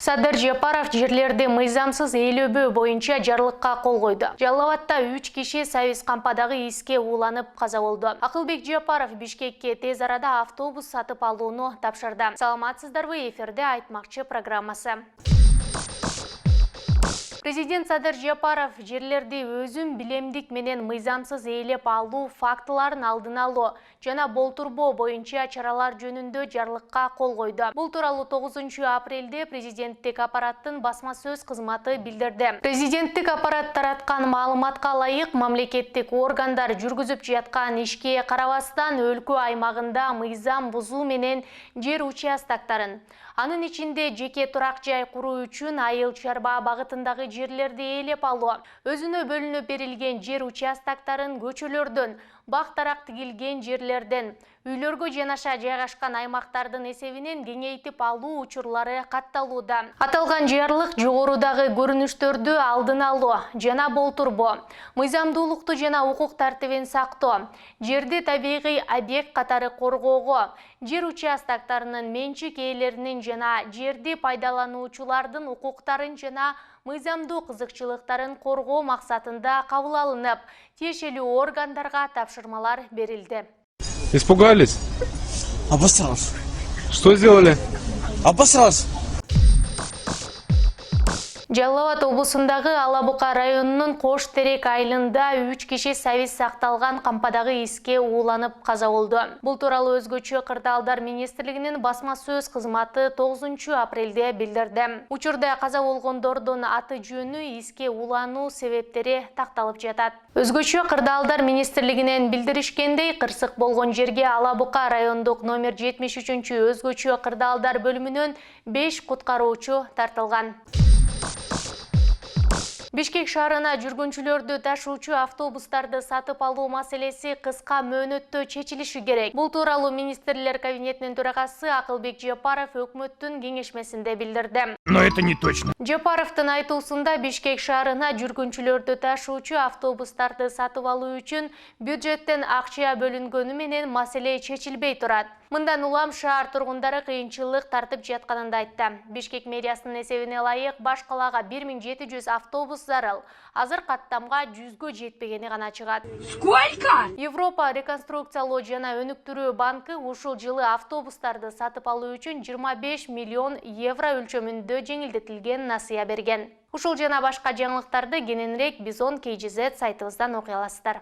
Садыр Жапаров жерлерде мыйзамсыз ээлөбөө боюнча жарлыкка кол койду. Жалал Абадта 3 киши Савис кампадагы иске ууланып каза болду. Акылбек Жапаров Бишкекке тез арада автобус сатып алууну тапшырды. Саламатсыздарбы, эфирде Айтмакчы программасы. Президент Садыр Жапаров жерлерди өзүн билемдик менен мыйзамсыз ээлеп алуу фактыларын алдын алуу жана болтурбоо боюнча чаралар жөнүндө жарлыкка кол койду. Бул тууралуу 9 апрелде президенттик аппараттын басма сөз кызматы билдирди. Президенттик аппарат тараткан маалыматка ылайык, мамлекеттик органдар жүргүзүп жаткан ишке карабастан өлкө аймагында мыйзам бузуу менен жер участоктарын, анын ичинде жеке турак жай куруу үчүн айыл чарба багытындагы жерлерди ээлеп алуу, өзүнө бөлүнүп берилген жер участоктарын көчөлөрдөн, бак-дарак тигилген жерлерден, үйлөргө жанаша жайгашкан аймактардын эсебинен кеңейтип алуу учурлары катталууда. Аталган жарлык жогорудагы көрүнүштөрдү алдын алуу жана болтурбоо, мыйзамдуулукту жана укук тартибин сактоо, жерди табигый объект катары коргоого, жер участоктарынын менчик ээлеринин жана жерди пайдалануучулардын укуктарын жана мыйзамдуу кызыкчылыктарын коргоо максатында кабыл алынып, тиешелүү органдарга тапшырмалар берилди. Испугались? Обосрался. Что сделали? Обосрался. Жалал Абад облусундагы Алабука районунун Кош Терек айылында 3 киши Савис сакталган кампадагы иске ууланып каза болду. Бул тууралуу Өзгөчө кырдаалдар министрлигинин басма сөз кызматы 9 апрелде билдирди. Учурда каза болгондордун аты жөнү, иске уулануу себептери такталып жатат. Өзгөчө кырдаалдар министрлигинен билдиришкендей, кырсык болгон жерге Алабука райондук номер 73 Өзгөчө кырдаалдар бөлүмүнөн 5 куткаруучу тартылган. Бишкек шаарына жүргүнчүлөрдү ташуучу автобустарды сатып алуу маселеси кыска мөөнөттө чечилиши керек. Бул тууралуу министрлер кабинетинин төрагасы Акылбек Жапаров өкмөттүн кеңешмесинде билдирди. Но это не точно. Жапаровдун айтуусунда Бишкек шаарына жүргүнчүлөрдү ташуучу автобустарды сатып алуу үчүн бюджеттен акча бөлүнгөнү менен маселе чечилбей турат. Мындан улам шаар тургундары кыйынчылык тартып жатканын айтты. Бишкек мэриясынын эсебине ылайык баш калаага 1700 автобус зарыл. Азыр каттамга 100гө жетпегени гана чыгат. Сколько? Европа реконструкциялоо жана өнүктүрүү банкы ушул жылы автобустарды сатып алуу үчүн 25 миллион евро өлчөмүндө жеңилдетилген насыя берген. Ушул жана башка жаңылыктарды кененирээк Бизон KGZ сайтыбыздан окуй аласыздар.